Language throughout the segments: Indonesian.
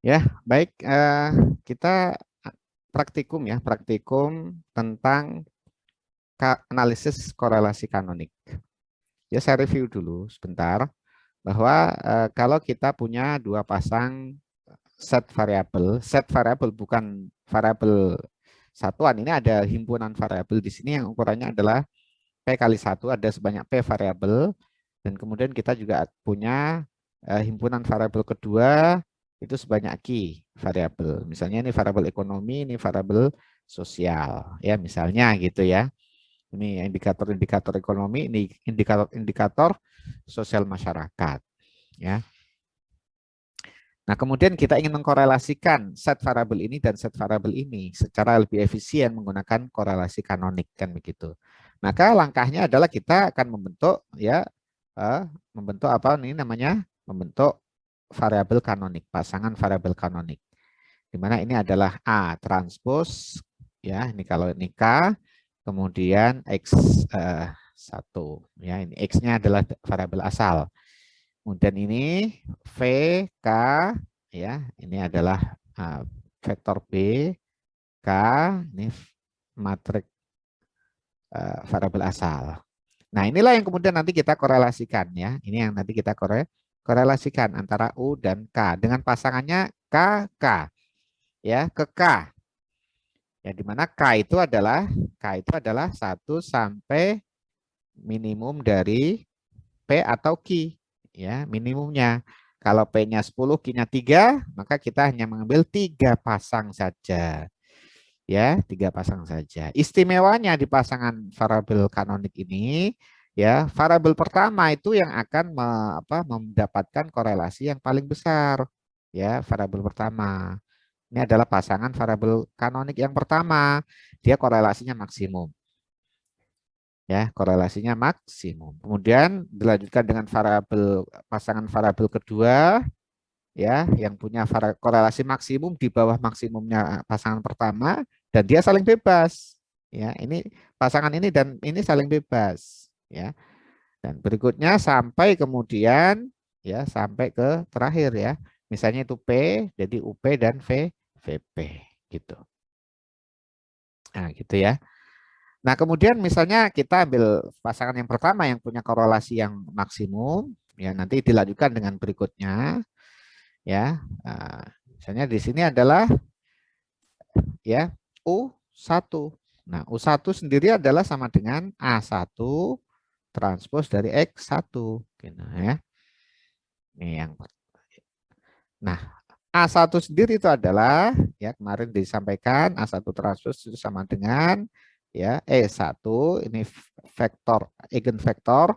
Ya, baik. Kita praktikum ya, praktikum tentang analisis korelasi kanonik. Ya, saya review dulu sebentar bahwa kalau kita punya dua pasang set variabel bukan variabel satuan, ini ada himpunan variabel di sini yang ukurannya adalah P kali 1, ada sebanyak P variabel, dan kemudian kita juga punya himpunan variabel kedua itu sebanyak Q variabel. Misalnya ini variabel ekonomi, ini variabel sosial, ya misalnya gitu ya. Ini indikator-indikator ekonomi, ini indikator-indikator sosial masyarakat, ya. Nah, kemudian kita ingin mengkorelasikan set variabel ini dan set variabel ini secara lebih efisien menggunakan korelasi kanonik kan begitu. Maka langkahnya adalah kita akan membentuk ya membentuk apa ini namanya? Membentuk variabel kanonik, pasangan variabel kanonik. Di mana ini adalah A transpos ya, ini kalau ini K, kemudian X 1 ya, ini X-nya adalah variabel asal. Kemudian ini V, K, ya, ini adalah vektor B, K, ini matrik variabel asal. Nah, inilah yang kemudian nanti kita korelasikan ya. Ini yang nanti kita korelasikan antara U dan K dengan pasangannya K, K, ya, ke K. Ya, di mana K itu adalah 1 sampai minimum dari P atau Q, ya, minimumnya. Kalau P-nya 10, Q-nya 3, maka kita hanya mengambil 3 pasang saja. Ya, 3 pasang saja. Istimewanya di pasangan variabel kanonik ini, ya, variabel pertama itu yang akan mendapatkan korelasi yang paling besar. Ya, variabel pertama. Ini adalah pasangan variabel kanonik yang pertama. Dia korelasinya maksimum. Ya, korelasinya maksimum. Kemudian dilanjutkan dengan pasangan variabel kedua ya, yang punya korelasi maksimum di bawah maksimumnya pasangan pertama dan dia saling bebas. Ya, ini pasangan ini dan ini saling bebas, ya. Dan berikutnya sampai kemudian ya sampai ke terakhir ya. Misalnya itu P, jadi UP dan VP gitu. Nah, gitu ya. Nah, kemudian misalnya kita ambil pasangan yang pertama yang punya korelasi yang maksimum, ya nanti dilanjutkan dengan berikutnya, ya. Nah, misalnya di sini adalah ya U1. Nah, U1 sendiri adalah sama dengan A1 transpos dari X1, gitu ya. Ini yang Nah, A1 sendiri itu adalah ya kemarin disampaikan A1 transpos itu sama dengan ya E1 ini vektor eigenvektor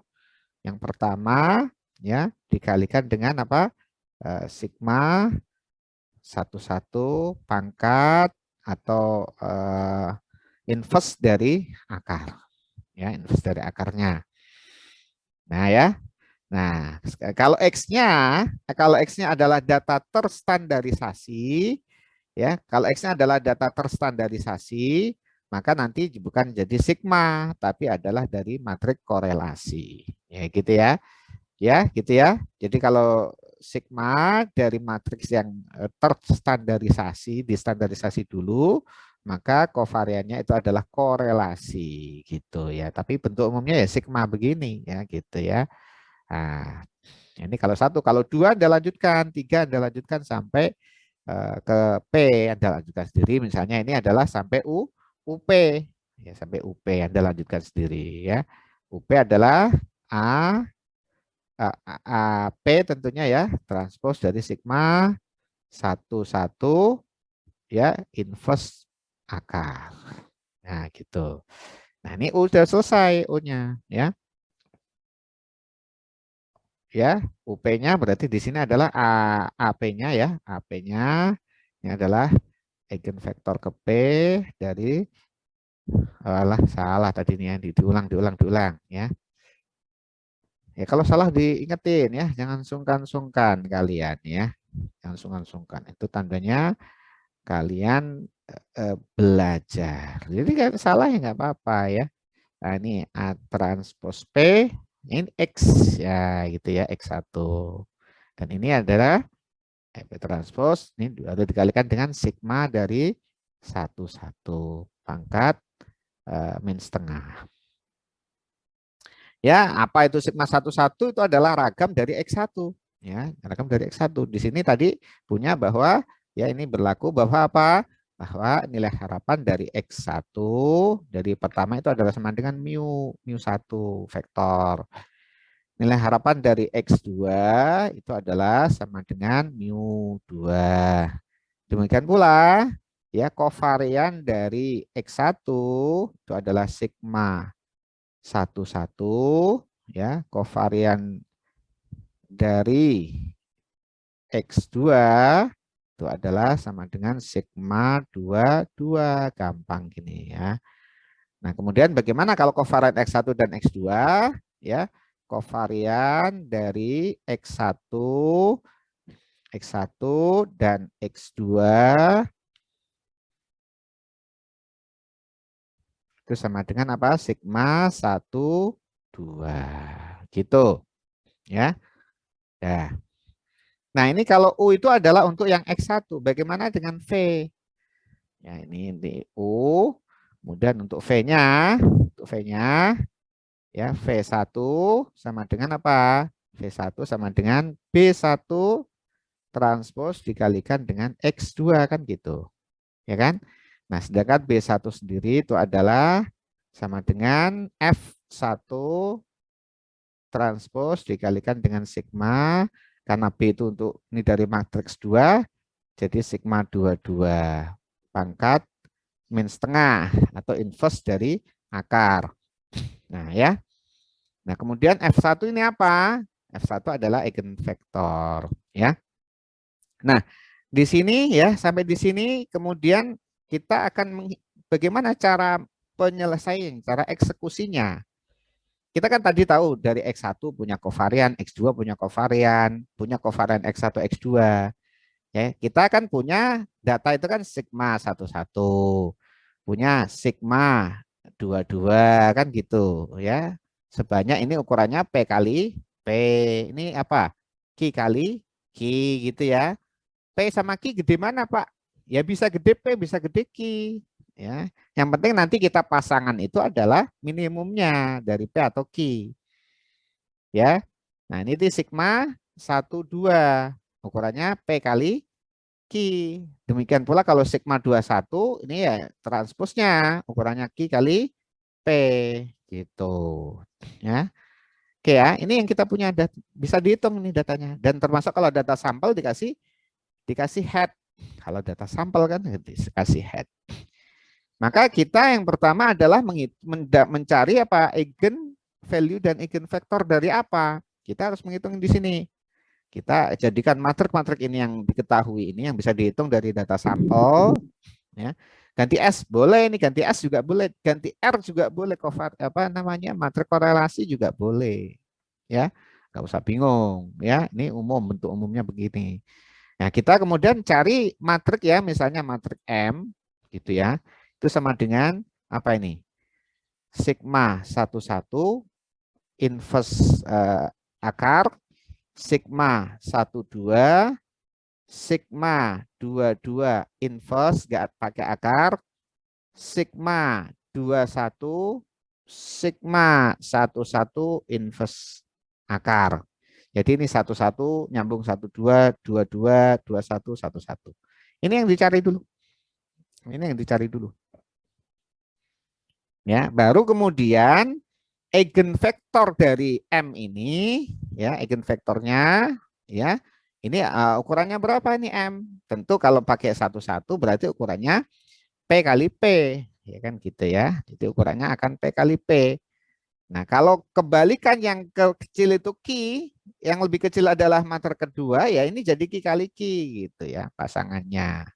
yang pertama ya dikalikan dengan apa? Sigma 11 pangkat atau inverse dari akar ya, inverse dari akarnya. Nah, ya. Nah, kalau X-nya adalah data terstandarisasi, ya, kalau X-nya adalah data terstandarisasi, maka nanti bukan jadi sigma, tapi adalah dari matrik korelasi. Ya, gitu ya. Ya, gitu ya. Jadi kalau sigma dari matriks yang terstandarisasi, distandarisasi dulu, maka kovariannya itu adalah korelasi gitu ya. Tapi bentuk umumnya ya sigma begini ya gitu ya. Nah, ini kalau satu, kalau dua Anda lanjutkan, tiga Anda lanjutkan sampai ke P Anda lanjutkan sendiri. Misalnya ini adalah sampai UP ya, sampai UP Anda lanjutkan sendiri ya. UP adalah A, P tentunya ya, transpos dari sigma 11 ya inverse akar. Nah, gitu. Nah, ini udah selesai U-nya ya. Ya, UP-nya berarti di sini adalah AP-nya ya. AP-nya ini adalah eigenvektor ke P dari salah tadi nih ya, diulang ya. Ya, kalau salah diingetin ya, jangan sungkan-sungkan kalian ya. Jangan sungkan-sungkan. Itu tandanya kalian belajar. Jadi kan salah ya nggak apa-apa ya. Nah, ini A transpos P, ini X ya gitu ya, X1. Dan ini adalah P transpose ini harus dikalikan dengan sigma dari 1 pangkat min setengah. Ya, apa itu sigma 1 itu adalah ragam dari X1. Ya, ragam dari X1. Di sini tadi punya bahwa ya ini berlaku bahwa apa? Bahwa nilai harapan dari X1 dari pertama itu adalah sama dengan mu 1 vektor. Nilai harapan dari X2 itu adalah sama dengan mu 2. Demikian pula ya kovarian dari X1 itu adalah sigma 1 ya, kovarian dari X2 itu adalah sama dengan sigma 2 gampang gini ya. Nah, kemudian bagaimana kalau kovarian X1 dan X2 ya? Kovarian dari X1 dan X2 itu sama dengan apa? Sigma 1 2 gitu ya. Ya. Nah, ini kalau U itu adalah untuk yang X1. Bagaimana dengan V? Ya, ini di U. Kemudian untuk V-nya ya V1 sama dengan apa? V1 sama dengan B1 transpose dikalikan dengan X2 kan gitu. Ya kan? Nah, sedangkan B1 sendiri itu adalah sama dengan F1 transpose dikalikan dengan sigma karena B itu untuk ini dari matriks 2 jadi sigma 22 pangkat min setengah atau inverse dari akar. Nah, ya. Nah, kemudian F1 ini apa? F1 adalah eigenvektor, ya. Nah, di sini ya sampai di sini kemudian kita akan bagaimana cara penyelesaian, cara eksekusinya. Kita kan tadi tahu dari X1 punya kovarian, X2 punya kovarian X1, X2. Ya, kita kan punya data itu kan sigma 1 punya sigma 2 kan gitu ya. Sebanyak ini ukurannya P kali P. Ini apa? Q kali Q gitu ya. P sama Q gede mana, Pak? Ya bisa gede P, bisa gede Q. Ya. Yang penting nanti kita pasangan itu adalah minimumnya dari P atau Q. Ya. Nah, ini di sigma 1 2. Ukurannya P kali Q. Demikian pula kalau sigma 21 ini ya transposnya ukurannya Q kali P gitu. Ya. Oke ya, ini yang kita punya bisa dihitung ini datanya dan termasuk kalau data sampel dikasih head. Kalau data sampel kan dikasih head. Maka kita yang pertama adalah mencari apa eigen value dan eigen vektor dari apa. Kita harus menghitung di sini. Kita jadikan matrik-matrik ini yang diketahui ini yang bisa dihitung dari data sampel. Ya. Ganti S boleh ini, ganti S juga boleh, ganti R juga boleh, apa namanya matrik korelasi juga boleh. Ya, nggak usah bingung. Ya, ini umum bentuk umumnya begini. Nah, kita kemudian cari matrik ya, misalnya matrik M gitu ya. Itu sama dengan apa ini? Sigma 1 inverse akar, sigma 1 2, sigma 2 inverse nggak pakai akar, sigma 21, sigma 1 inverse akar. Jadi ini 1 nyambung 1 2 2 2 1 1. Ini yang dicari dulu. Ini yang dicari dulu. Ya, baru kemudian eigenvektor dari M ini ya, eigenvektornya ya. Ini ukurannya berapa ini M? Tentu kalau pakai 1 berarti ukurannya P kali P, ya kan gitu ya. Jadi ukurannya akan P kali P. Nah, kalau kebalikan yang kecil itu Q, yang lebih kecil adalah matrik kedua, ya ini jadi Q kali Q gitu ya pasangannya.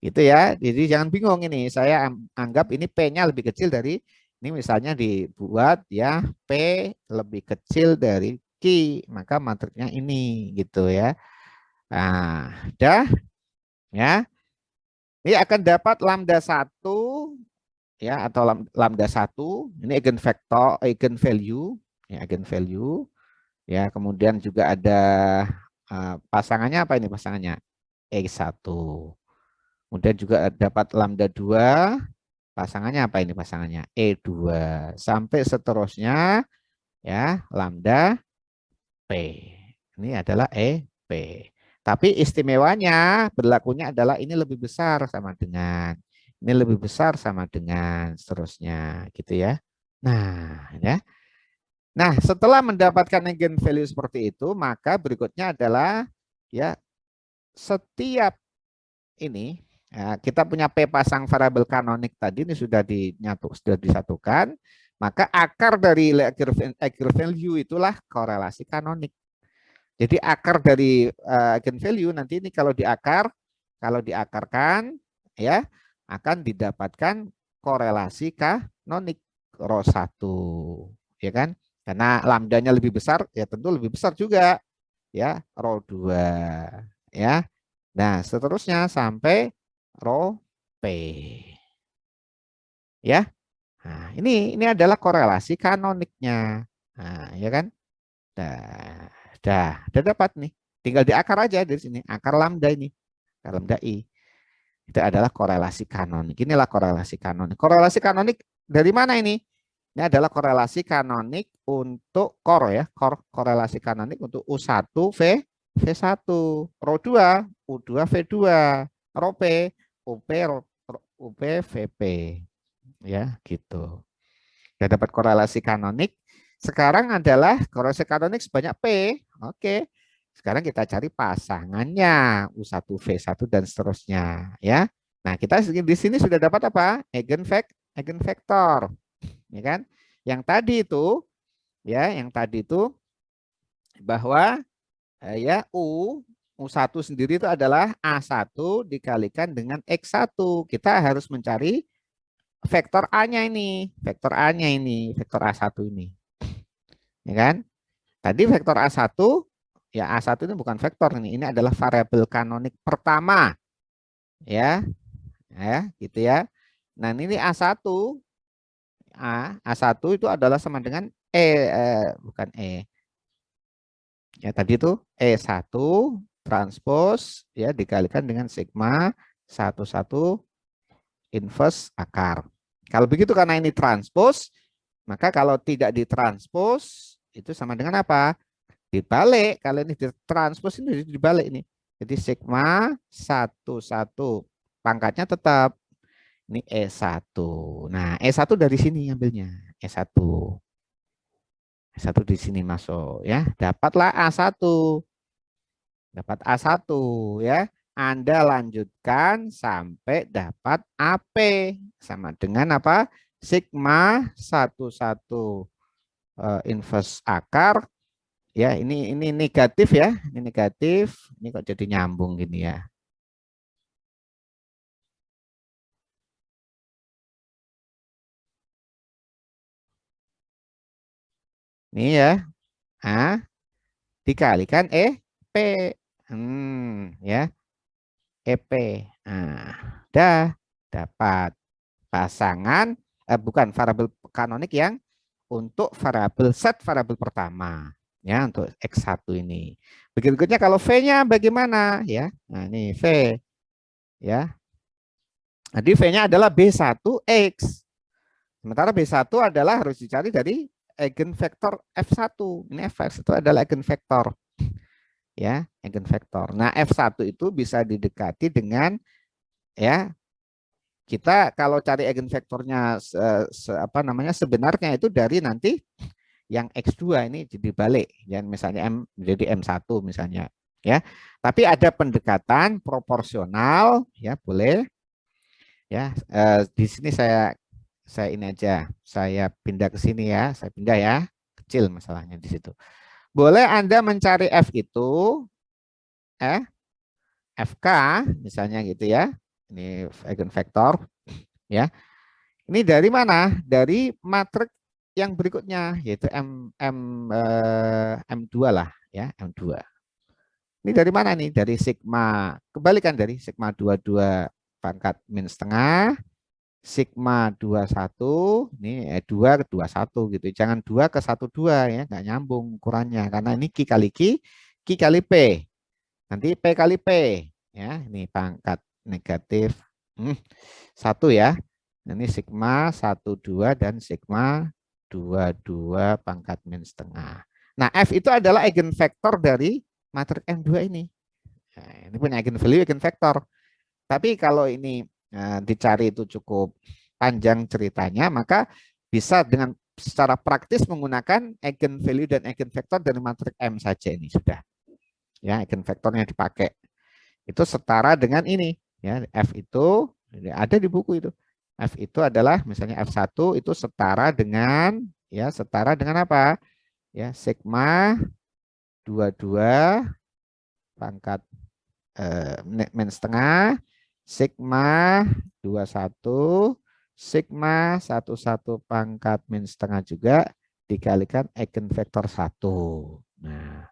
Gitu ya. Jadi jangan bingung ini. Saya anggap ini P-nya lebih kecil dari ini misalnya dibuat ya P lebih kecil dari Q, maka matriknya ini gitu ya. Nah, dah ya. Ini akan dapat lambda 1 ya atau lambda 1 ini eigenvektor, eigenvalue ya, eigenvalue ya, kemudian juga ada pasangannya apa ini pasangannya? E1. Kemudian juga dapat lambda 2, pasangannya apa ini pasangannya? E2. Sampai seterusnya ya, lambda P. Ini adalah EP. Tapi istimewanya berlakunya adalah ini lebih besar sama dengan, ini lebih besar sama dengan seterusnya gitu ya. Nah, ya. Nah, setelah mendapatkan eigenvalue seperti itu, maka berikutnya adalah ya setiap ini ya, kita punya P pasang variabel kanonik tadi ini sudah sudah disatukan, maka akar dari eigenvalue itulah korelasi kanonik. Jadi akar dari eigenvalue nanti ini kalau diakarkan ya akan didapatkan korelasi kanonik rho 1 ya kan? Karena lambdanya lebih besar ya tentu lebih besar juga ya rho 2 ya. Nah, seterusnya sampai rho P. Ya. Nah, ini adalah korelasi kanoniknya. Nah, ya kan? Udah dapat nih. Tinggal diakar aja dari sini. Akar lambda ini. Akar lambda I. Itu adalah korelasi kanonik. Inilah korelasi kanonik. Korelasi kanonik dari mana ini? Ini adalah korelasi kanonik untuk core ya. Korelasi kanonik untuk U1 V1. Rho 2 U2 V2. Rho P UP VP. Ya, gitu. Sudah dapat korelasi kanonik. Sekarang adalah korelasi kanonik sebanyak P. Oke. Sekarang kita cari pasangannya U1, V1 dan seterusnya ya. Nah, kita di sini sudah dapat apa? Eigenvektor. Ya kan? Yang tadi itu bahwa ya U1 sendiri itu adalah A1 dikalikan dengan X1. Kita harus mencari vektor A-nya ini, vektor A1 ini. Ya kan? Tadi vektor A1, ya A1 ini bukan vektor ini adalah variabel kanonik pertama. Ya. Ya, gitu ya. Nah, ini A1 A1 itu adalah sama dengan bukan E. Ya, tadi itu E1 transpos ya dikalikan dengan sigma 11 inverse akar. Kalau begitu karena ini transpos, maka kalau tidak ditranspos itu sama dengan apa? Dibalik. Kalau ini ditranspos ini dibalik ini. Jadi sigma 11 pangkatnya tetap ini E1. Nah, E1 dari sini ambilnya. E1. E1 di sini masuk ya. Dapatlah A1. Dapat A1 ya. Anda lanjutkan sampai dapat AP sama dengan apa? Sigma 11 inverse akar ya, ini negatif ya. Ini negatif. Ini kok jadi nyambung gini ya. Ini ya. Dikalikan P. Ya. EP. Nah, dapat pasangan bukan variabel kanonik yang untuk set variabel pertama ya untuk X1 ini. Berikutnya kalau V-nya bagaimana ya? Nah, ini V ya. Jadi V-nya adalah B1X. Sementara B1 adalah harus dicari dari eigenvektor F1. Ini F1 itu adalah eigenvektor. Ya, eigenvektor. Nah, F1 itu bisa didekati dengan ya kita kalau cari eigenvektornya apa namanya sebenarnya itu dari nanti yang X2 ini jadi balik ya misalnya M menjadi M1 misalnya ya. Tapi ada pendekatan proporsional ya boleh ya. Di sini saya ini aja. Saya pindah ke sini ya. Saya pindah ya. Kecil masalahnya di situ. Boleh Anda mencari F itu FK misalnya gitu ya. Ini eigenvektor ya. Ini dari mana? Dari matriks yang berikutnya yaitu M2 lah ya, M2. Ini dari mana nih? Dari sigma, kebalikan dari sigma 22 pangkat min setengah, sigma 21, ini 2 ke 21 gitu. Jangan 2 ke 12 ya, nggak nyambung ukurannya karena ini Q kali Q, Q kali P. Nanti P kali P. Ya, ini pangkat negatif 1 ya. Ini sigma 12 dan sigma 22 pangkat min setengah. Nah, F itu adalah eigenvektor dari matriks M2 ini. Nah, ini punya eigenvalue, eigenvektor. Tapi kalau ini dicari itu cukup panjang ceritanya, maka bisa dengan secara praktis menggunakan eigenvalue dan eigenvektor dari matriks M saja ini sudah. Ya, eigenvektornya dipakai. Itu setara dengan ini, ya. F itu ada di buku itu. F itu adalah misalnya F1 itu setara dengan apa? Ya, sigma 22 pangkat min setengah sigma 21 sigma 11 pangkat min setengah juga dikalikan eigenvektor 1. Nah,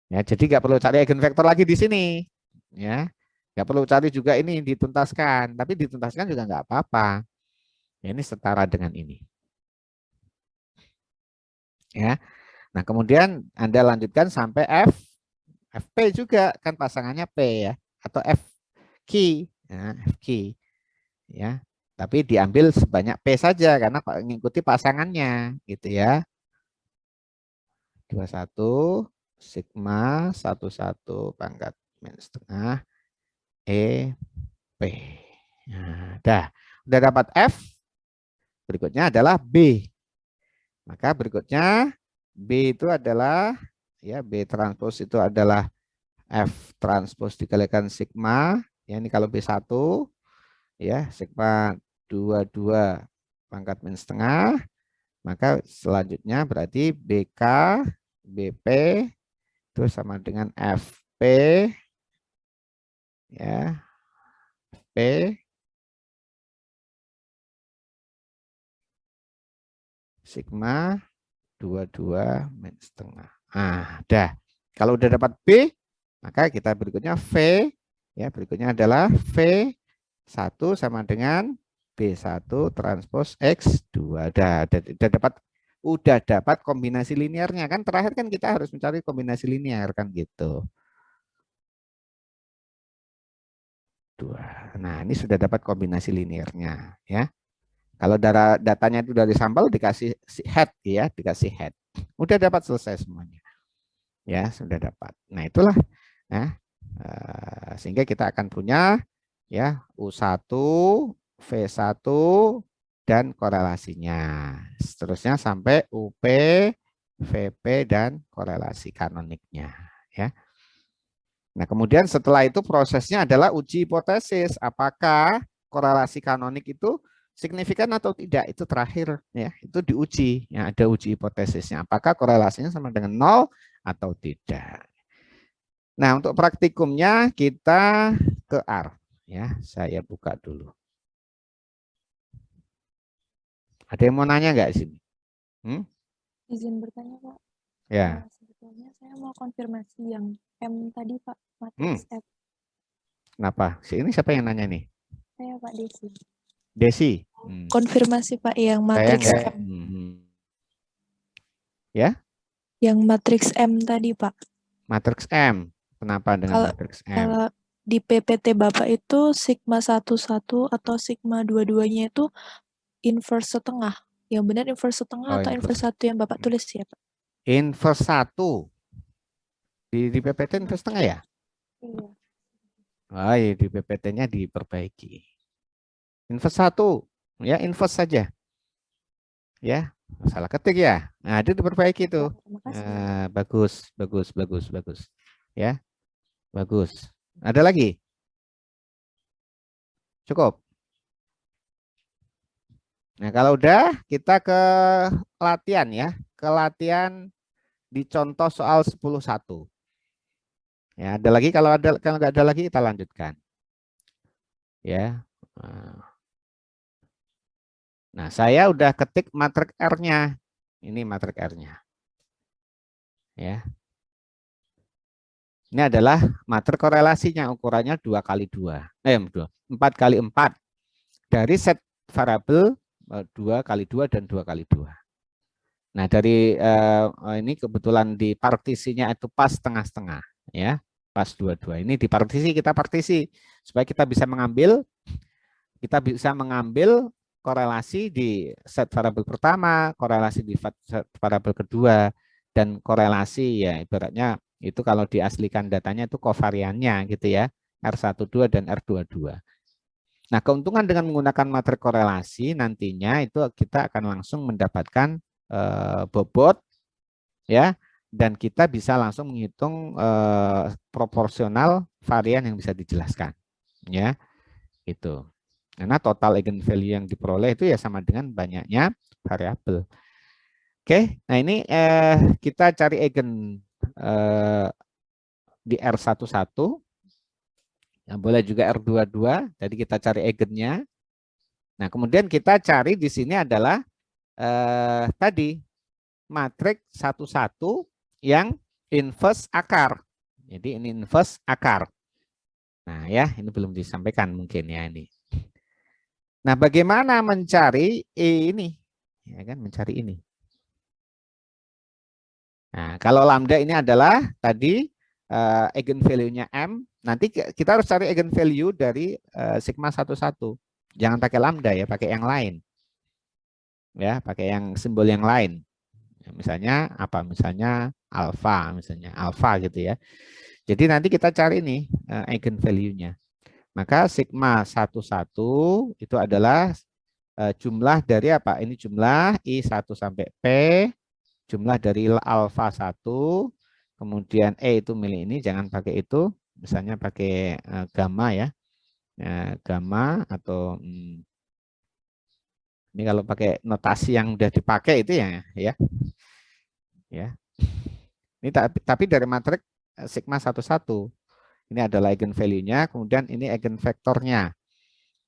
ya, jadi nggak perlu cari eigenvektor lagi di sini, ya. Nggak perlu cari juga ini dituntaskan, tapi dituntaskan juga nggak apa-apa. Ya, ini setara dengan ini. Ya, nah kemudian Anda lanjutkan sampai FP juga kan pasangannya P ya, atau FQ, ya, FQ, ya. Tapi diambil sebanyak P saja karena mengikuti pasangannya, gitu ya. 21 sigma 11 pangkat min setengah EP. Nah, udah dapat F. Berikutnya adalah B. Maka berikutnya B itu adalah ya B transpos itu adalah F transpos dikalikan sigma. Ya ini kalau B1 ya sigma 22 pangkat min setengah. Maka selanjutnya berarti BK BP itu sama dengan FP ya P sigma 22 min setengah. Ah, dah. Kalau udah dapat B, maka kita berikutnya V. Ya, berikutnya adalah V1 sama dengan B1 transpos X2. Udah dapat kombinasi linearnya kan. Terakhir kan kita harus mencari kombinasi linear kan gitu. Nah, ini sudah dapat kombinasi linearnya ya. Kalau datanya itu dari sampel dikasih head ya, dikasih head. Udah dapat selesai semuanya. Ya, sudah dapat. Nah, itulah ya. Sehingga kita akan punya ya U1, V1 dan korelasinya. Seterusnya sampai UP, VP dan korelasi kanoniknya ya. Nah, kemudian setelah itu prosesnya adalah uji hipotesis. Apakah korelasi kanonik itu signifikan atau tidak? Itu terakhir ya, itu diuji. Ya, ada uji hipotesisnya. Apakah korelasinya sama dengan 0 atau tidak? Nah, untuk praktikumnya kita ke R ya. Saya buka dulu. Ada yang mau nanya nggak sini? Izin bertanya, Pak. Ya. Sebetulnya saya mau konfirmasi yang M tadi, Pak, matriks F. Kenapa? Ini siapa yang nanya nih? Saya, Pak Desi. Desi. Konfirmasi, Pak, yang matriks M. Ya? Yang matriks M tadi, Pak. Matriks M. Kenapa dengan matriks M? Kalau di PPT Bapak itu sigma 11 atau sigma 22-nya itu inverse setengah. Yang benar inverse setengah atau inverse 1 yang Bapak tulis ya, Pak? Inverse 1. Di PPT inverse setengah ya? Iya. Oh, iya, di PPT-nya diperbaiki. Inverse 1. Ya, inverse saja. Ya, salah ketik ya. Nah, itu diperbaiki itu. Bagus. Ya, bagus. Ada lagi? Cukup. Nah, kalau udah kita ke latihan ya. Ke latihan di contoh soal 10.1. Ya, ada lagi kalau nggak ada lagi kita lanjutkan. Ya. Nah, saya udah ketik matriks R-nya. Ini matriks R-nya. Ya. Ini adalah matriks korelasinya, ukurannya 2 kali 2. 4 kali 4. Dari set variabel 2 kali 2 dan 2 kali 2. Nah, dari ini kebetulan di partisinya itu pas setengah-setengah. ya. Pas 22 ini dipartisi, kita partisi supaya kita bisa mengambil korelasi di set variabel pertama, korelasi di set variabel kedua, dan korelasi ya ibaratnya itu kalau diaslikan datanya itu kovariannya gitu ya, R12 dan R22. Nah, keuntungan dengan menggunakan matrik korelasi nantinya itu kita akan langsung mendapatkan bobot ya, dan kita bisa langsung menghitung proporsional varian yang bisa dijelaskan ya, itu. Karena total eigenvalue yang diperoleh itu ya sama dengan banyaknya variabel. Oke, nah ini kita cari eigen di R11, ya, boleh juga R22, jadi kita cari eigennya. Nah, kemudian kita cari di sini adalah tadi matrik 11 yang inverse akar. Jadi ini inverse akar. Nah ya, ini belum disampaikan mungkin ya ini. Nah, bagaimana mencari ini? Ya kan, mencari ini. Nah, kalau lambda ini adalah tadi eigenvalue-nya M, nanti kita harus cari eigenvalue dari sigma 11. Jangan pakai lambda ya, pakai yang lain. Ya, pakai yang simbol yang lain. Misalnya apa? Misalnya alfa gitu ya. Jadi nanti kita cari nih eigenvalue-nya. Maka sigma 11 itu adalah jumlah dari apa? Ini jumlah I1 sampai P, jumlah dari alfa 1, kemudian E itu milik ini, jangan pakai itu, misalnya pakai gamma ya. Gamma atau ini kalau pakai notasi yang udah dipakai itu ya. Ini tapi dari matrik sigma 11. Ini adalah eigenvalue-nya, kemudian ini eigenvektornya.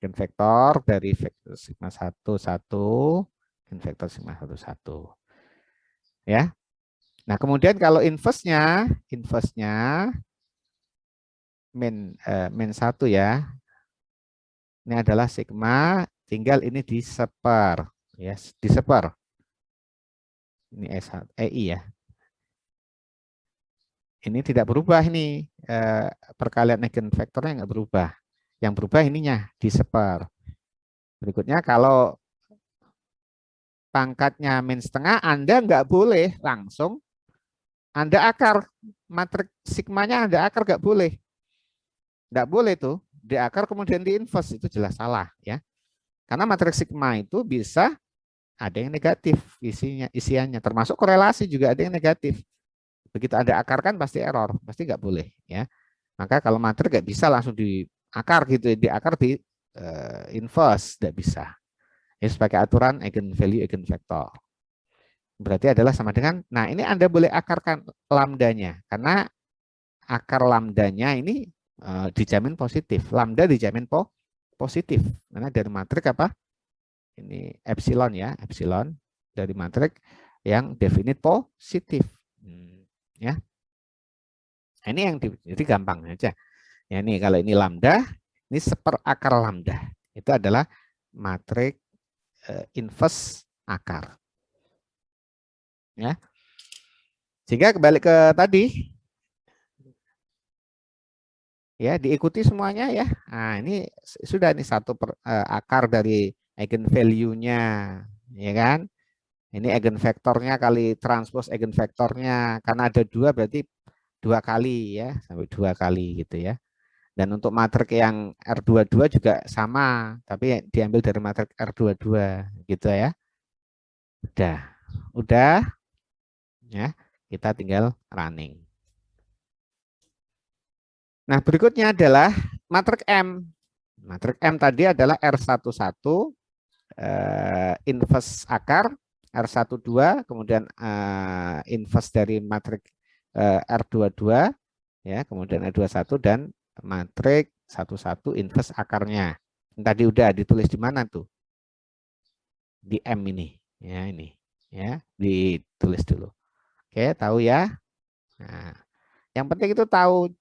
Eigenvektor dari vektor sigma 11, eigenvektor sigma 11. Ya. Nah, kemudian kalau inverse-nya min 1 ya. Ini adalah sigma, tinggal ini diseper, ya, diseper. Ini EI ya. Ini tidak berubah ini perkalian eigenvektornya nggak berubah. Yang berubah ininya diseper. Berikutnya kalau pangkatnya min setengah, Anda nggak boleh langsung Anda akar matrik sigmanya, Anda akar nggak boleh. Nggak boleh tuh di akar kemudian di inverse, itu jelas salah ya. Karena matrik sigma itu bisa ada yang negatif isiannya, termasuk korelasi juga ada yang negatif. Begitu ada akar kan pasti error, pasti nggak boleh ya. Maka kalau matrik nggak bisa langsung di akar gitu, di akar di inverse nggak bisa. Ini sebagai aturan eigenvalue eigenvektor. Berarti adalah sama dengan, nah ini Anda boleh akarkan lambdanya, karena akar lambdanya ini dijamin positif. Lambda dijamin positif, karena dari matrik apa? Ini epsilon ya, epsilon dari matrik yang definite positif. Ya. Ini yang jadi gampang aja. Ya ini kalau ini lambda, ini seperakar lambda. Itu adalah matrik inverse akar. Ya. Sehingga kembali ke tadi. Ya, diikuti semuanya ya. Nah, ini sudah nih satu akar dari eigenvalue-nya, ya kan? Ini eigenvektornya kali transpose eigenvektornya, karena ada dua berarti 2 kali ya, sampai 2 kali gitu ya. Dan untuk matrik yang R22 juga sama, tapi diambil dari matrik R22 gitu ya. Udah ya, kita tinggal running. Nah, berikutnya adalah matrik M. Matrik M tadi adalah R11 inverse akar, R12 kemudian inverse dari matrik R22 ya, kemudian R21 dan matrik 11 inverse akarnya. Tadi udah ditulis di mana tuh? Di M ini. Ya, ini. Ya, ditulis dulu. Oke, tahu ya? Nah, yang penting itu tahu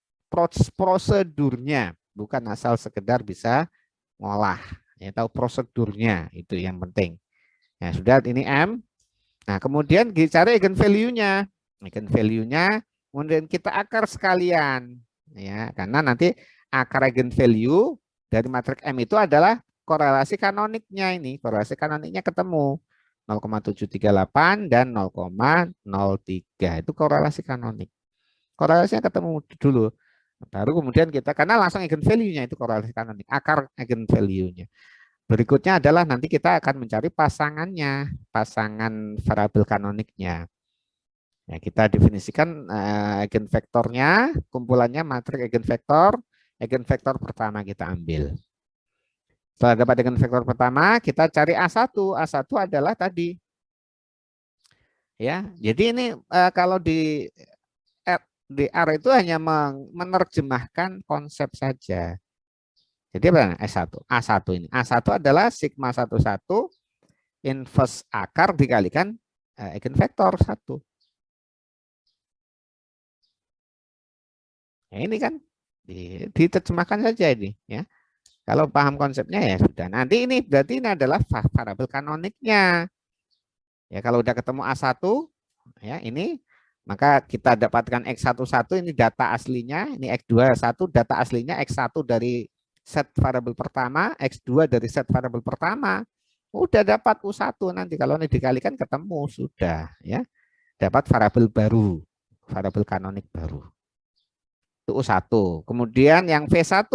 prosedurnya, bukan asal sekedar bisa ngolah. Ya, tahu prosedurnya, itu yang penting. Ya, sudah ini M. Nah, kemudian dicari eigenvalue-nya. Eigenvalue-nya kemudian kita akar sekalian, ya, karena nanti akar eigenvalue dari matriks M itu adalah korelasi kanoniknya ini, korelasi kanoniknya ketemu 0,738 dan 0,03 itu korelasi kanonik. Korelasinya ketemu dulu. Baru kemudian kita, karena langsung eigenvalue-nya itu korelasi kanonik, akar eigenvalue-nya. Berikutnya adalah nanti kita akan mencari pasangannya, pasangan variabel kanoniknya. Ya, kita definisikan eigenvektornya, kumpulannya matriks eigenvektor, eigenvektor pertama kita ambil. Setelah dapat eigenvektor pertama, kita cari A1. A1 adalah tadi. Ya, jadi ini kalau di R itu hanya menerjemahkan konsep saja. Jadi apa? S1. A1 ini. A1 adalah sigma 11 inverse akar dikalikan eigenvektor 1. Nah, ini kan diterjemahkan saja ini, ya. Kalau paham konsepnya ya sudah. Nanti ini berarti ini adalah variabel kanoniknya. Ya, kalau udah ketemu A1 ya ini, maka kita dapatkan X11 ini data aslinya, ini X21 data aslinya, X1 dari set variabel pertama, X2 dari set variabel pertama. Udah dapat U1 nanti kalau ini dikalikan ketemu sudah, ya. Dapat variabel baru, variabel kanonik baru. Itu U1. Kemudian yang V1,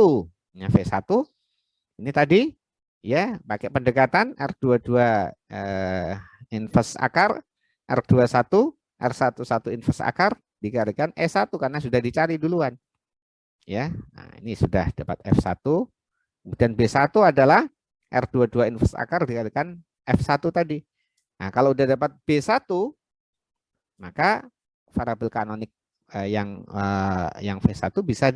ya V1 ini tadi ya pakai pendekatan R22 inverse akar, R21 R11 inverse akar dikalikan E1 karena sudah dicari duluan. Ya. Nah, ini sudah dapat F1. Kemudian B1 adalah R22 inverse akar dikalikan F1 tadi. Nah, kalau udah dapat B1 maka variabel kanonik yang V1 bisa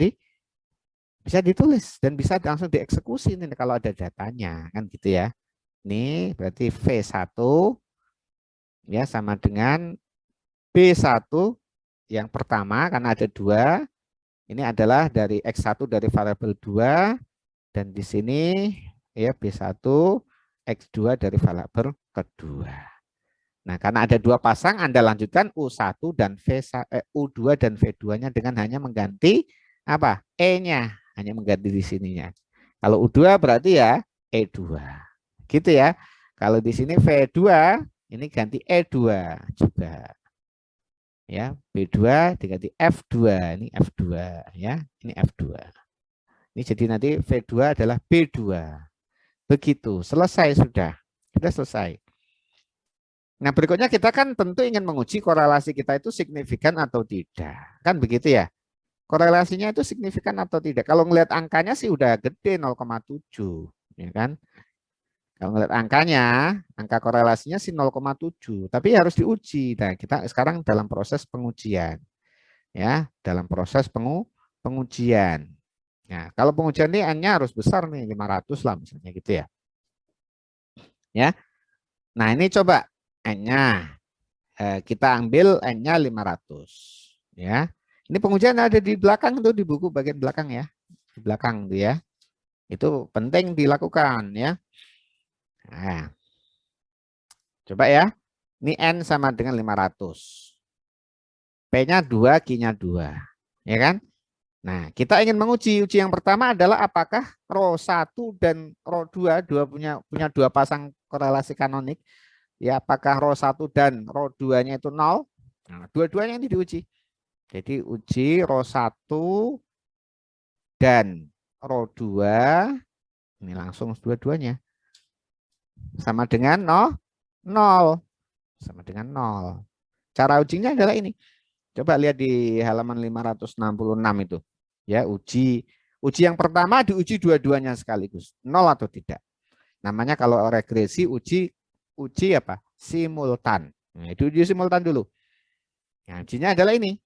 ditulis dan bisa langsung dieksekusi nih kalau ada datanya kan gitu ya. Ini berarti V1 ya sama dengan B1 yang pertama karena ada 2. Ini adalah dari X1 dari variabel 2 dan di sini ya B1 X2 dari variabel kedua. Nah, karena ada 2 pasang Anda lanjutkan U1 dan U2 dan V2-nya dengan hanya mengganti apa? E-nya, hanya mengganti di sininya. Kalau U2 berarti ya E2. Gitu ya. Kalau di sini V2 ini ganti E2 juga. Ya, B2 diganti F2, ini F2 ya, ini F2. Ini jadi nanti V2 adalah B2. Begitu, selesai sudah. Sudah selesai. Nah, berikutnya kita kan tentu ingin menguji korelasi kita itu signifikan atau tidak. Kan begitu ya? Korelasinya itu signifikan atau tidak. Kalau ngelihat angkanya sih udah gede 0,7, ya kan? Kalau ngelihat angkanya, angka korelasinya sih 0,7, tapi harus diuji. Nah, kita sekarang dalam proses pengujian. Ya, dalam proses pengujian. Nah, kalau pengujian ini N-nya harus besar nih, 500 lah misalnya gitu ya. Ya. Nah, ini coba N-nya. Kita ambil N-nya 500. Ya. Ini pengujian ada di belakang tuh, di buku bagian belakang ya. Di belakang tuh ya. Itu penting dilakukan ya. Nah, coba ya. Ini N sama dengan 500. P-nya 2, Q-nya 2. Ya kan? Nah, kita ingin menguji. Uji yang pertama adalah apakah row 1 dan row 2, punya 2 pasang korelasi kanonik. Ya, apakah row 1 dan row 2-nya itu 0? Nah, dua-duanya ini diuji. Jadi uji row 1 dan row 2 ini langsung dua-duanya sama dengan 0. Sama dengan 0. Cara ujinya adalah ini. Coba lihat di halaman 566 itu. Ya, uji yang pertama diuji dua-duanya sekaligus, 0 atau tidak. Namanya kalau regresi uji apa? Simultan. Nah, itu uji simultan dulu. Nah, ujinya adalah ini.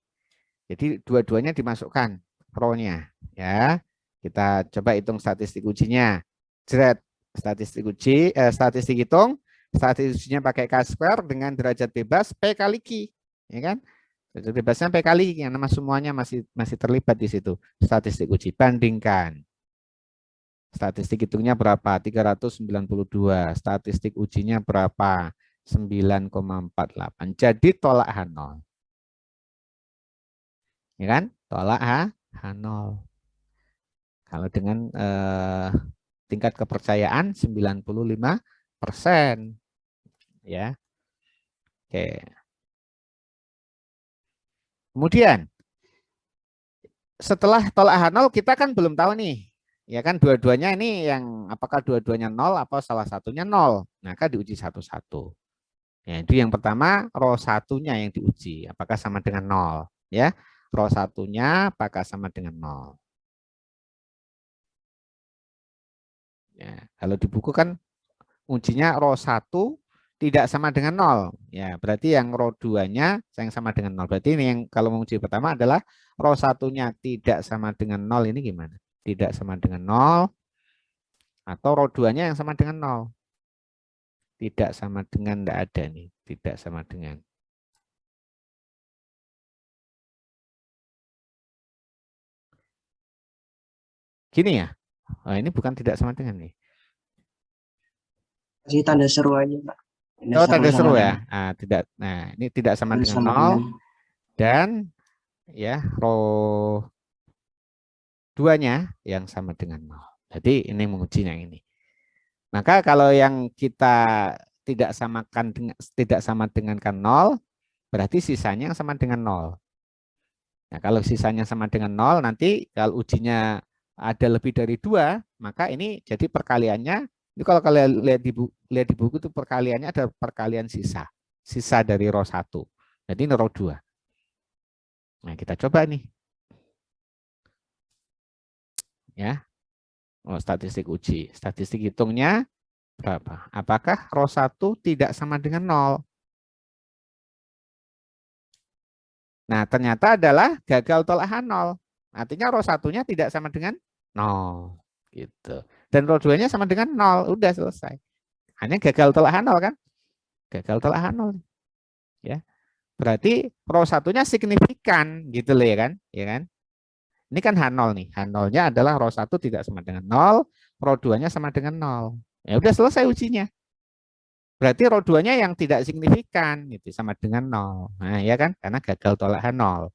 Jadi dua-duanya dimasukkan row-nya ya. Kita coba hitung statistik ujinya. Jret, statistik hitung, statistik ujinya pakai K-square dengan derajat bebas P kali Q, ya kan? Derajat bebasnya P kali Q, yang nama semuanya masih terlibat di situ. Statistik uji bandingkan. Statistik hitungnya berapa? 392. Statistik ujinya berapa? 9,48. Jadi tolak H0. Ya kan? Tolak H0. Kalau dengan tingkat kepercayaan 95%. Ya. Oke. Kemudian setelah tolak H0 kita kan belum tahu nih. Ya kan dua-duanya ini yang apakah dua-duanya 0 atau salah satunya 0. Maka diuji satu-satu. Ya, itu yang pertama row satunya yang diuji. Apakah sama dengan 0. Ya. Row satunya apakah sama dengan 0. Ya, kalau di buku kan ujinya row 1 tidak sama dengan 0. Ya, berarti yang row 2-nya yang sama dengan 0. Berarti ini yang kalau menguji pertama adalah row satunya tidak sama dengan 0 ini gimana? Tidak sama dengan 0 atau row 2-nya yang sama dengan 0. Tidak sama dengan tidak ada nih, tidak sama dengan. Gini ya. Oh, ini bukan tidak sama dengan nih. Kasih tanda seru aja, Pak. Oh, tanda seru dengan ya. Tidak. Nah, ini tidak sama dengan sama 0 dengan dan ya row 2-nya yang sama dengan 0. Jadi ini menguji yang ini. Maka kalau yang kita tidak sama dengan kan 0, berarti sisanya yang sama dengan 0. Nah, kalau sisanya sama dengan 0, nanti kalau ujinya ada lebih dari 2, maka ini jadi perkaliannya. Ini kalau kalian lihat di buku itu perkaliannya ada perkalian sisa. Sisa dari row 1. Jadi ini row 2. Nah, kita coba nih. Ya. Oh, statistik uji. Statistik hitungnya berapa? Apakah row 1 tidak sama dengan 0? Nah, ternyata adalah gagal tolak H0. Artinya row satunya tidak sama dengan 0. Gitu. Dan row 2-nya sama dengan 0. Udah selesai. Hanya gagal tolak H0 kan? Gagal tolak H0. Ya. Berarti row satunya signifikan gitu loh ya kan? Ya kan? Ini kan H0 nih. H0-nya adalah row 1 tidak sama dengan 0, row 2-nya sama dengan 0. Ya udah selesai ujinya. Berarti row 2-nya yang tidak signifikan gitu sama dengan 0. Nah, ya kan? Karena gagal tolak H0.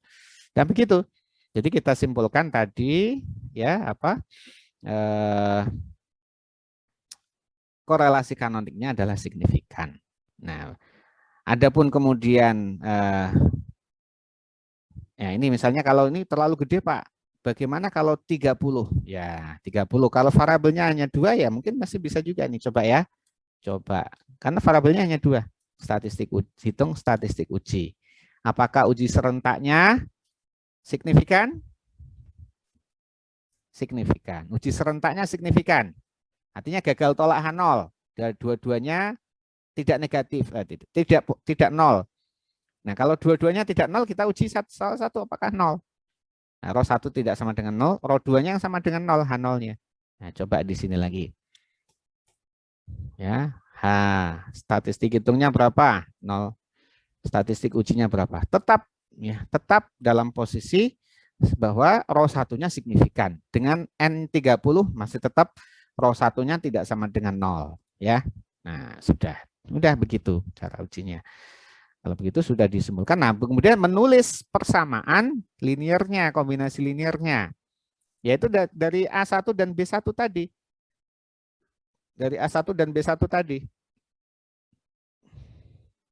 Dan begitu. Jadi kita simpulkan tadi ya apa? Korelasi kanoniknya adalah signifikan. Nah, adapun kemudian ya ini misalnya kalau ini terlalu gede, Pak. Bagaimana kalau 30? Ya, 30. Kalau variabelnya hanya 2 ya mungkin masih bisa juga nih, coba ya. Coba. Karena variabelnya hanya 2. Statistik uji, hitung statistik uji. Apakah uji serentaknya signifikan? Signifikan. Uji serentaknya signifikan. Artinya gagal tolak H0. Dua-duanya tidak negatif, tidak 0. Nah, kalau dua-duanya tidak 0, kita uji salah satu apakah 0. Nah, row 1 tidak sama dengan 0, row 2-nya yang sama dengan 0, H0-nya. Nah, coba di sini lagi. Ya, statistik hitungnya berapa? 0. Statistik ujinya berapa? Tetap dalam posisi bahwa row satunya signifikan. Dengan N30 masih tetap row satunya tidak sama dengan 0, ya. Nah, sudah begitu cara ujinya. Kalau begitu sudah disimpulkan. Nah, kemudian menulis persamaan liniernya, kombinasi liniernya. Yaitu dari A1 dan B1 tadi. Dari A1 dan B1 tadi.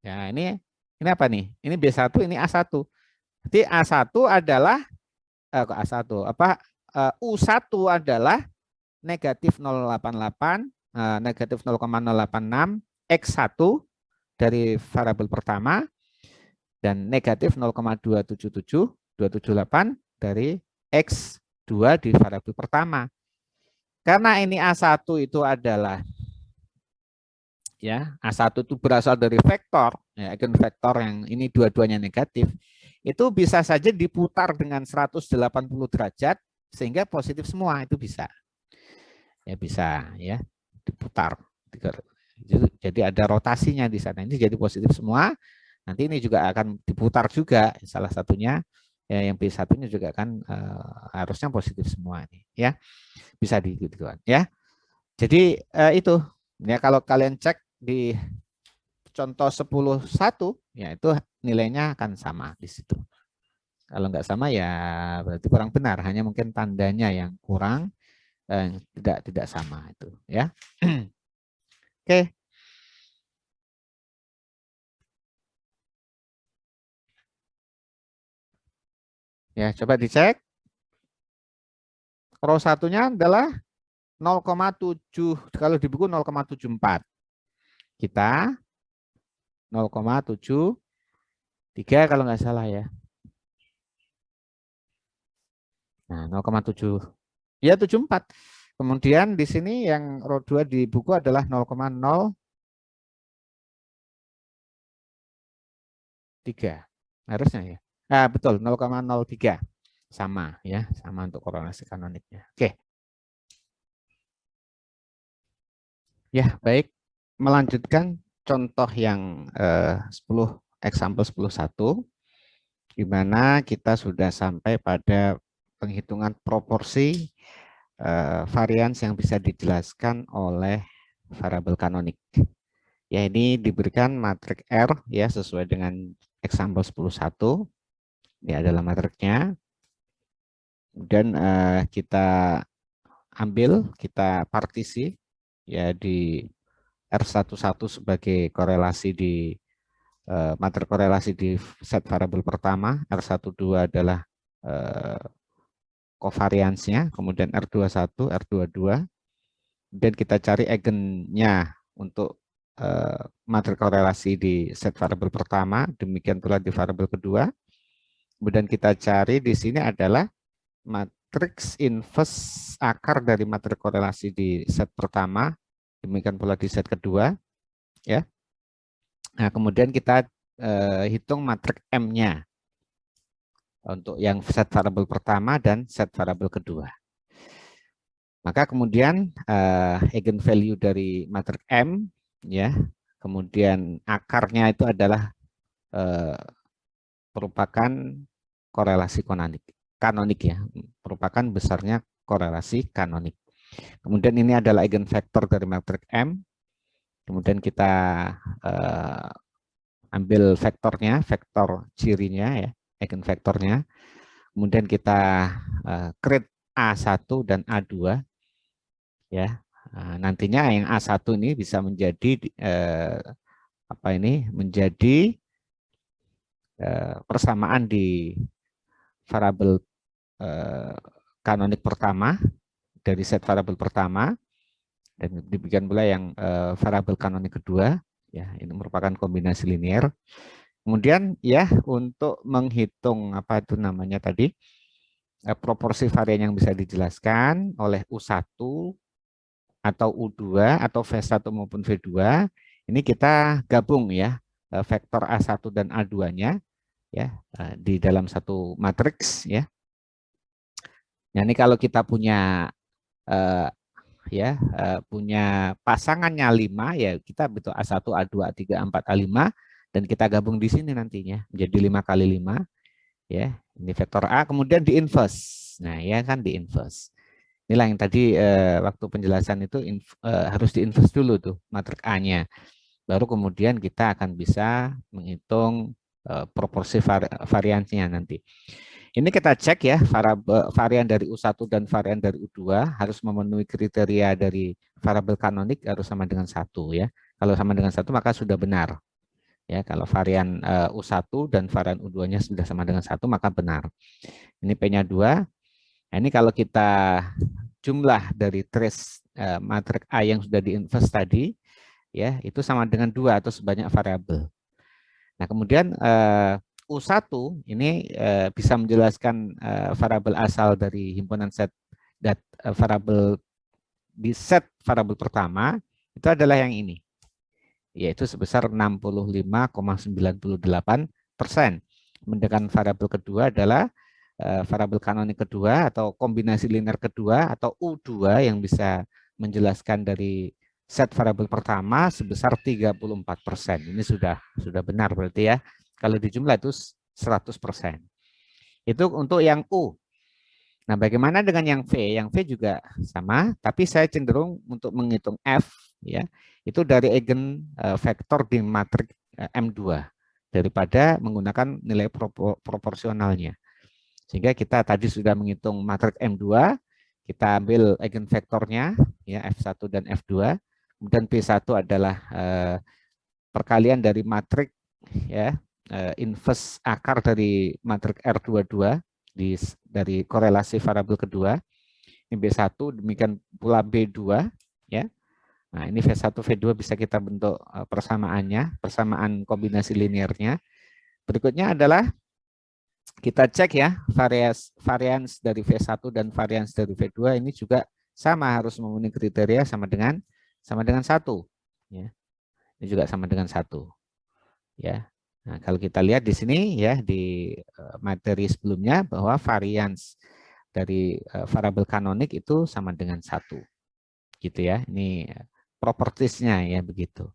Ya, ini apa nih? Ini B1, ini A1. Jadi A1 adalah A1 apa U1 adalah negatif 0,88, negatif 0,086, X1 dari variabel pertama, dan negatif 0,277, 278 dari X2 di variabel pertama. Karena ini A1 itu adalah ya A1 itu berasal dari vektor, ya, eigenvektor yang ini dua-duanya negatif, itu bisa saja diputar dengan 180 derajat sehingga positif semua, itu bisa. Ya bisa ya diputar. Jadi ada rotasinya di sana. Ini jadi positif semua. Nanti ini juga akan diputar juga salah satunya ya, yang B1-nya juga kan harusnya positif semua nih ya. Bisa digitukan ya. Jadi itu ya, kalau kalian cek di contoh 10.1 ya itu nilainya akan sama di situ. Kalau nggak sama ya berarti kurang benar, hanya mungkin tandanya yang kurang, tidak sama itu ya. Oke. Ya, coba dicek. Row satunya adalah 0,7, kalau di buku 0,74. Kita 0,73 kalau nggak salah ya. Nah, 0,7. Ya, 74. Kemudian di sini yang row 2 di buku adalah 0,03. Harusnya ya. Ah, betul, 0,03. Sama ya, sama untuk korelasi kanoniknya. Oke. Ya, baik. Melanjutkan contoh yang 10 example 10.1, di mana kita sudah sampai pada penghitungan proporsi varians yang bisa dijelaskan oleh variabel kanonik. Ya, ini diberikan matriks R ya sesuai dengan example 10.1. Ini adalah matriksnya. Dan kita ambil, kita partisi ya di R11 sebagai korelasi di matrik korelasi di set variabel pertama, R12 adalah covariance-nya, kemudian R21, R22, dan kita cari eigennya untuk matrik korelasi di set variabel pertama, demikian pula di variabel kedua. Kemudian kita cari di sini adalah matriks inverse akar dari matrik korelasi di set pertama, demikian pula di set kedua, ya. Nah, kemudian kita hitung matrik M-nya untuk yang set variabel pertama dan set variabel kedua. Maka kemudian eigenvalue dari matrik M, ya, kemudian akarnya itu adalah merupakan korelasi kanonik ya, merupakan besarnya korelasi kanonik. Kemudian ini adalah eigenvektor dari matrik M. Kemudian kita ambil vektornya, vektor cirinya ya, eigenvektornya. Kemudian kita create A1 dan A2 ya. Nantinya yang A1 ini bisa menjadi menjadi persamaan di variabel kanonik pertama dari set variabel pertama, dan demikian pula yang variabel kanonik kedua ya, ini merupakan kombinasi linear. Kemudian ya untuk menghitung apa itu namanya tadi proporsi varian yang bisa dijelaskan oleh U1 atau U2 atau V1 maupun V2, ini kita gabung ya vektor A1 dan A2-nya ya di dalam satu matriks ya. Nah, ini kalau kita punya punya pasangannya 5 ya, kita betul A1, A2, A3, A4, A5, dan kita gabung di sini nantinya menjadi 5 kali 5 ya. Ini vektor A kemudian di inverse. Nah, ya kan di inverse. Inilah yang tadi waktu penjelasan itu harus di inverse dulu tuh matrik A-nya. Baru kemudian kita akan bisa menghitung proporsi variansinya nanti. Ini kita cek ya, varian dari U1 dan varian dari U2 harus memenuhi kriteria dari variabel kanonik, harus sama dengan 1 ya. Kalau sama dengan 1 maka sudah benar. Ya, kalau varian U1 dan varian U2-nya sudah sama dengan 1 maka benar. Ini P-nya 2. Nah, ini kalau kita jumlah dari trace matrik A yang sudah diinverse tadi ya, itu sama dengan 2 atau sebanyak variabel. Nah, kemudian U1 ini bisa menjelaskan variabel asal dari himpunan set variabel di set variabel pertama itu adalah yang ini, yaitu sebesar 65,98%. Kemudian variabel kedua adalah variabel kanonik kedua atau kombinasi linear kedua atau U2 yang bisa menjelaskan dari set variabel pertama sebesar 34%. Ini sudah benar berarti ya. Kalau dijumlah itu 100%. Itu untuk yang U. Nah, bagaimana dengan yang V? Yang V juga sama, tapi saya cenderung untuk menghitung F ya. Itu dari eigen vektor di matrik M2 daripada menggunakan nilai proporsionalnya. Sehingga kita tadi sudah menghitung matriks M2, kita ambil eigenvektornya ya F1 dan F2. Kemudian B1 adalah perkalian dari matriks ya inverse akar dari matriks R22 dari korelasi variabel kedua. Ini B1, demikian pula B2 ya. Nah, ini V1 V2 bisa kita bentuk persamaannya, persamaan kombinasi linearnya. Berikutnya adalah kita cek ya varians dari V1 dan varians dari V2 ini juga sama, harus memenuhi kriteria sama dengan 1 ya. Ini juga sama dengan 1 ya. Nah, kalau kita lihat di sini ya di materi sebelumnya bahwa varians dari variabel kanonik itu sama dengan 1 gitu ya. Ini propertiesnya ya begitu.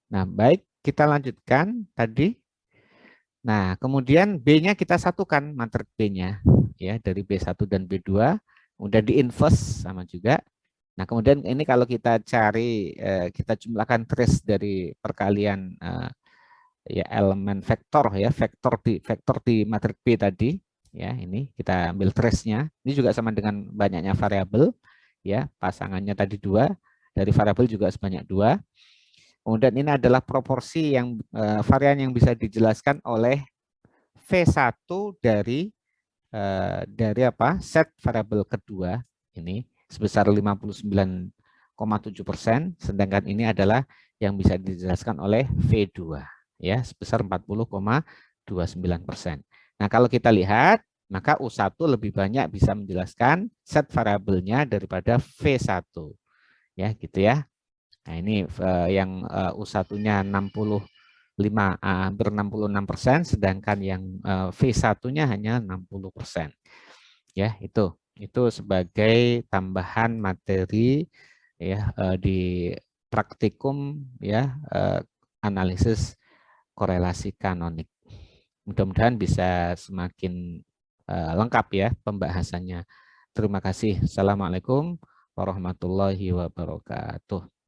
Nah, baik, kita lanjutkan tadi. Nah, kemudian B-nya kita satukan, matriks B-nya ya dari B1 dan B2, udah di-inverse sama juga. Nah, kemudian ini kalau kita cari kita jumlahkan trace dari perkalian ya elemen vektor ya, vektor di matriks B tadi ya, ini kita ambil trace-nya. Ini juga sama dengan banyaknya variabel ya, pasangannya tadi 2, dari variabel juga sebanyak 2. Kemudian ini adalah proporsi yang varian yang bisa dijelaskan oleh V1 dari apa? Set variabel kedua ini sebesar 59,7%, sedangkan ini adalah yang bisa dijelaskan oleh V2 ya sebesar 40,29%. Nah, kalau kita lihat maka U1 lebih banyak bisa menjelaskan set variabelnya daripada V1 ya gitu ya. Nah, ini yang U1-nya 65, hampir 66%, sedangkan yang V1-nya hanya 60%. Ya, itu sebagai tambahan materi ya di praktikum ya analisis korelasi kanonik. Mudah-mudahan bisa semakin lengkap ya pembahasannya. Terima kasih. Assalamualaikum warahmatullahi wabarakatuh.